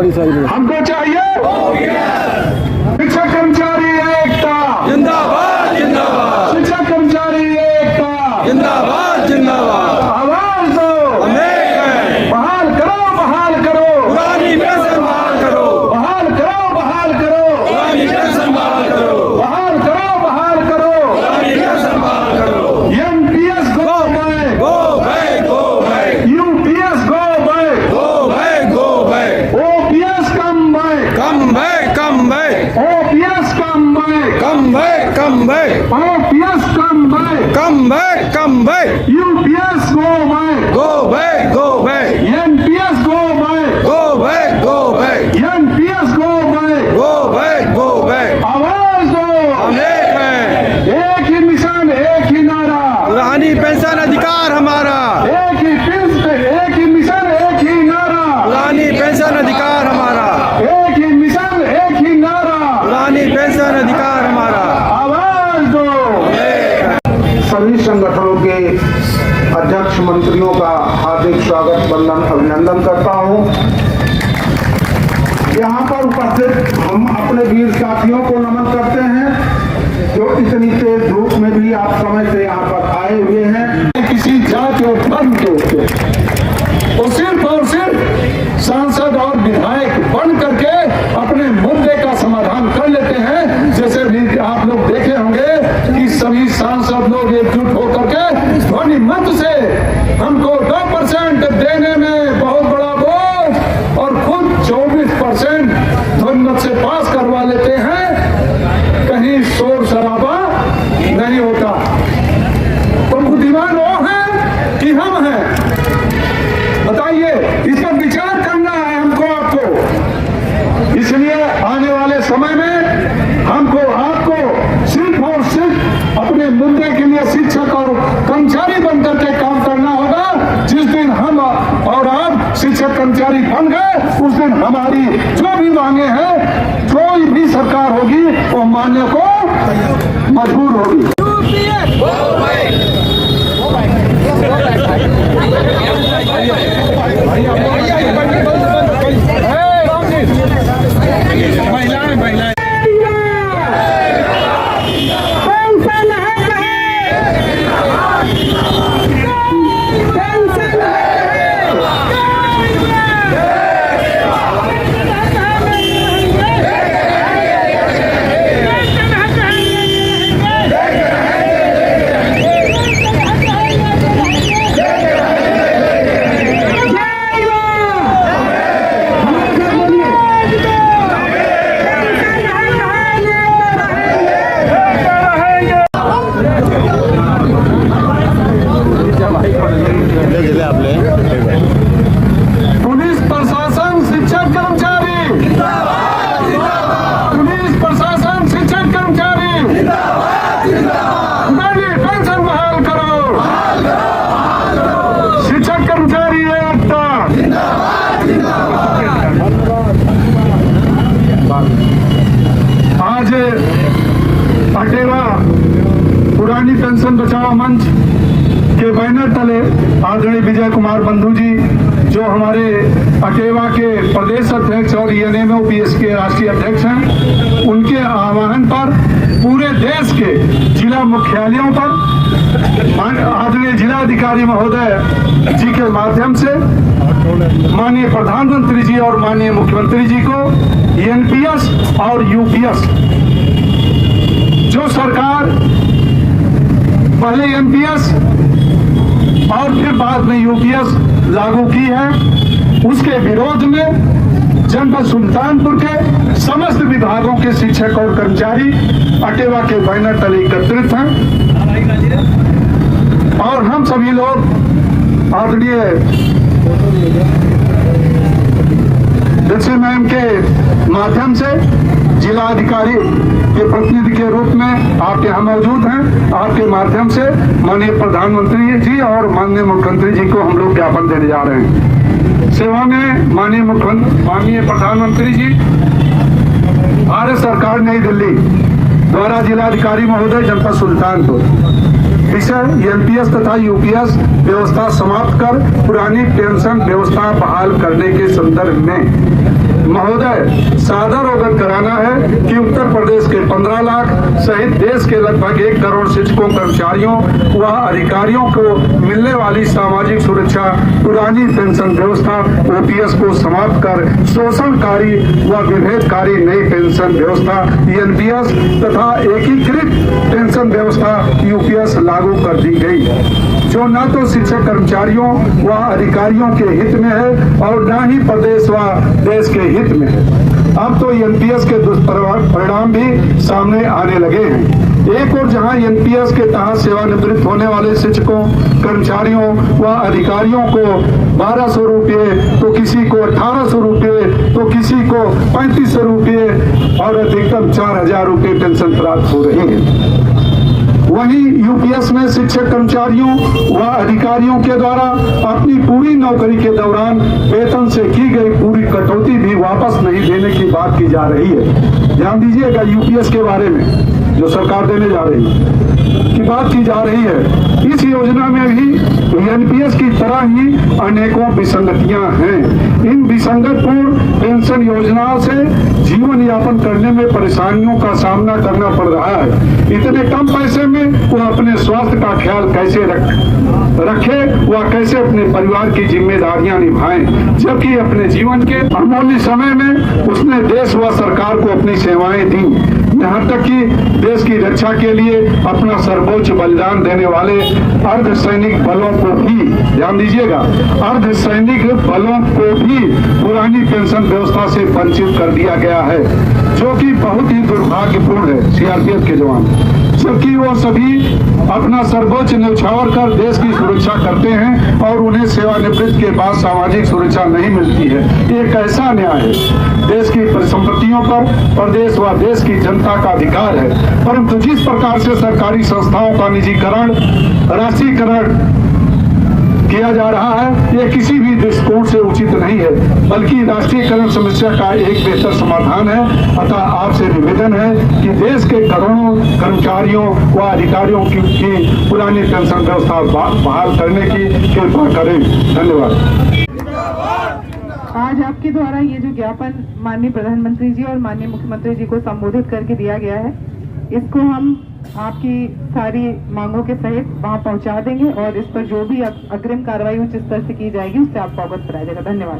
हमको चाहिए शिक्षक कर्मचारी एकता जिंदाबाद जिंदाबाद, शिक्षक कर्मचारी एकता जिंदाबाद जिंदाबाद, आवाज दो अमेरिका बहाल करो पुरानी पेंशन बहाल करो, बहाल करो पुरानी पेंशन बहाल करो, बहाल करो पुरानी पेंशन बहाल करो। NPS go back, go back, go back, UPS go back, go back, go back, OPS come back, come back, come back, OPS come back, come back, come back, OPS come back, come back, come back, UPS go back, go back, go back, NPS go back, go back, go back, NPS go back, go back, go back, आवाज दो America एक ही mission एक ही नारा, पुरानी pension अधिकार हमारा, एक ही mission एक ही नारा, पुरानी पेंशन अधिकार हमारा, एक ही मिशन एक ही नारा, पुरानी पेंशन अधिकार हमारा। आवाज दो। सभी संगठनों के अध्यक्ष मंत्रियों का हार्दिक स्वागत वंदन अभिनंदन करता हूं। यहाँ पर उपस्थित हम अपने वीर साथियों को नमन करते हैं जो इतनी तेज धूप में भी आप समय से यहाँ पर आए हुए हैं। किसी जाति और धर्म के ऊपर और सिर्फ सांसद और विधायक बन करके अपने मुद्दे का समाधान कर लेते हैं। जैसे भी आप लोग देखे होंगे कि सभी सांसद लोग एकजुट होकर के ध्वनि मत से हमको 2% देने में बहुत बड़ा बोझ और खुद 24% ध्वनि मत से पास करवा लेते हैं। कहीं शोर शराबा नहीं होता। तो बुद्धिमान वो है कि हम हैं? बताइए, इस पर विचार करना है हमको आपको। इसलिए आने वाले समय में हमको आपको सिर्फ और सिर्फ अपने मुद्दे के लिए शिक्षक और कर्मचारी बनकर के काम करना होगा। जिस दिन हम और आप शिक्षक कर्मचारी बन गए उस दिन हमारी जो भी मांगे हैं कोई भी सरकार होगी वो मानने को मजबूर होगी। पुलिस प्रशासन शिक्षक कर्मचारी, पुलिस प्रशासन शिक्षक कर्मचारी, पुरानी पेंशन बहाल करो, शिक्षक कर्मचारी एकता। आज अटेवा पुरानी पेंशन बचाओ मंच के बैनर तले आदरणीय विजय कुमार बंधु जी जो हमारे अटेवा के प्रदेश अध्यक्ष और ENMO-PS के राष्ट्रीय अध्यक्ष हैं, उनके आह्वान पर पूरे देश के जिला मुख्यालयों पर आदरणीय जिलाधिकारी महोदय जी के माध्यम से माननीय प्रधानमंत्री जी और माननीय मुख्यमंत्री जी को NPS और UPS जो सरकार पहले NPS और फिर बाद में UPS लागू की है उसके विरोध में जनपद सुल्तानपुर के समस्त विभागों के शिक्षक और कर्मचारी अटेवा के बैनर तले एकत्रित हैं और हम सभी लोग आदरणीय जैसे मैम के माध्यम से जिला अधिकारी के प्रतिनिधि के रूप में आपके यहाँ मौजूद हैं। आपके माध्यम से माननीय प्रधानमंत्री जी और माननीय मुख्यमंत्री जी को हम लोग ज्ञापन देने जा रहे हैं। सेवा में माननीय प्रधानमंत्री जी, भारत सरकार नई दिल्ली द्वारा जिलाधिकारी महोदय जनपद सुल्तानपुर विषय NPS तथा UPS व्यवस्था समाप्त कर पुरानी पेंशन व्यवस्था बहाल करने के संदर्भ में महोदय सादर अवगत कराना है कि उत्तर प्रदेश के 15 लाख सहित देश के लगभग 1 करोड़ शिक्षकों, कर्मचारियों व अधिकारियों को मिलने वाली सामाजिक सुरक्षा पुरानी पेंशन व्यवस्था ओपीएस को समाप्त कर शोषणकारी व विभेदकारी नई पेंशन व्यवस्था एनपीएस तथा एकीकृत पेंशन व्यवस्था यूपीएस लागू कर दी गई, जो न तो शिक्षक, कर्मचारियों व अधिकारियों के हित में है और न ही प्रदेश व देश के हित में है। अब तो एनपीएस के दुष्परिणाम भी सामने आने लगे हैं। एक और जहां एनपीएस के तहत सेवानिवृत्त होने वाले शिक्षकों, कर्मचारियों व अधिकारियों को 1200 रुपये, तो किसी को 1800 रुपये, तो किसी को 3500 रुपये और अधिकतम 4000 रुपये पेंशन प्राप्त हो रही है। वहीं यूपीएस में शिक्षक, कर्मचारियों व अधिकारियों के द्वारा अपनी पूरी नौकरी के दौरान वेतन से की गई पूरी कटौती भी वापस नहीं देने की बात की जा रही है। ध्यान दीजिएगा, यूपीएस के बारे में जो सरकार देने जा रही है की बात की जा रही है। इस योजना में भी एनपीएस की तरह ही अनेकों विसंगतियां हैं। इन विसंगतपूर्ण पेंशन योजनाओं से जीवन यापन करने में परेशानियों का सामना करना पड़ रहा है। इतने कम पैसे में वो अपने स्वास्थ्य का ख्याल कैसे रखे व कैसे अपने परिवार की जिम्मेदारियां निभाएं, जबकि अपने जीवन के अमूल्य समय में उसने देश व सरकार को अपनी सेवाएं दी। यहाँ तक कि देश की रक्षा के लिए अपना सर्वोच्च बलिदान देने वाले अर्धसैनिक बलों को भी, ध्यान दीजिएगा, अर्धसैनिक बलों को भी पुरानी पेंशन व्यवस्था से वंचित कर दिया गया है, जो कि बहुत ही दुर्भाग्यपूर्ण है। सीआरपीएफ के जवान, जबकि वो सभी अपना सर्वोच्च न्यौछावर कर देश की सुरक्षा करते हैं और उन्हें सेवानिवृत्ति के बाद सामाजिक सुरक्षा नहीं मिलती है। ये कैसा न्याय है? देश की परिसंपत्तियों पर प्रदेश व देश की जनता का अधिकार है, परंतु जिस प्रकार से सरकारी संस्थाओं का निजीकरण, राष्ट्रीयकरण किया जा रहा है, ये किसी भी दृष्टिकोण से उचित नहीं है, बल्कि राष्ट्रीयकरण समस्या का एक बेहतर समाधान है। अतः आपसे निवेदन है कि देश के करोड़ों कर्मचारियों व अधिकारियों की पुरानी पेंशन व्यवस्था बहाल करने की कृपा करें। धन्यवाद। आज आपके द्वारा ये जो ज्ञापन माननीय प्रधानमंत्री जी और माननीय मुख्यमंत्री जी को संबोधित करके दिया गया है, इसको हम आपकी सारी मांगों के सहित वहां पहुंचा देंगे और इस पर जो भी अग्रिम कार्रवाई उच्च स्तर से की जाएगी उससे आपको अवगत कराया जाएगा। धन्यवाद।